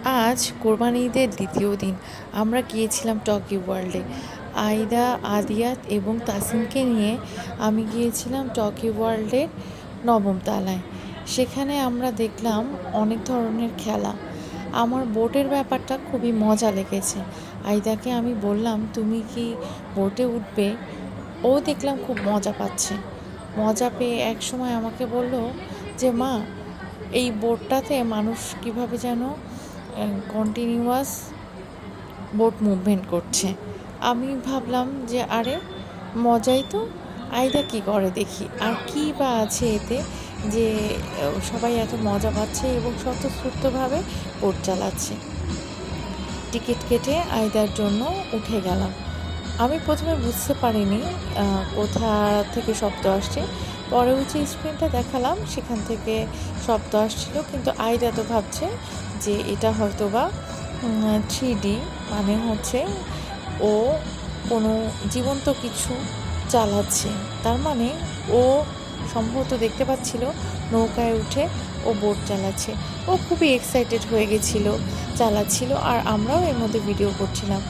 আজ কোরবানি ঈদের দ্বিতীয় দিন আমরা গিয়েছিলাম টকি ওয়ার্ল্ডে। আইদা, আদিয়াত এবং তাসিমকে নিয়ে আমি গিয়েছিলাম টকি ওয়ার্ল্ডের নবম তলায়। সেখানে আমরা দেখলাম অনেক ধরনের খেলা। আমার বোটের ব্যাপারটা খুবই মজা লেগেছে। আইদাকে আমি বললাম, তুমি কি বোটে উঠবে? ও দেখলাম খুব মজা পাচ্ছে। মজা পেয়ে একসময় আমাকে বলল যে, মা, এই বোটটাতে মানুষ কিভাবে যেন কন্টিনিউয়াস বোট মুভমেন্ট করছে। আমি ভাবলাম যে আরে মজাই তো, আইদা কী করে দেখি, আর কী বা আছে এতে যে সবাই এত মজা পাচ্ছে এবং স্বতঃস্ফূর্তভাবে বোট চালাচ্ছে। টিকিট কেটে আইদার জন্য উঠে গেলাম। আমি প্রথমে বুঝতে পারিনি কোথা থেকে শব্দ আসছে। পরে যে স্ক্রিনটা দেখালাম সেখান থেকে শব্দ আসছিল, কিন্তু আইডা তো ভাবছে যে এটা হয়তো বা 3D, মানে হচ্ছে ও কোনো জীবন্ত কিছু চালাচ্ছে। তার মানে ও সম্ভবত দেখতে পাচ্ছিল নৌকায় উঠে ও বোট চালাচ্ছে। ও খুবই এক্সাইটেড হয়ে গেছিলো, চালাচ্ছিল, আর আমরাও এর মধ্যে ভিডিও করছিলাম।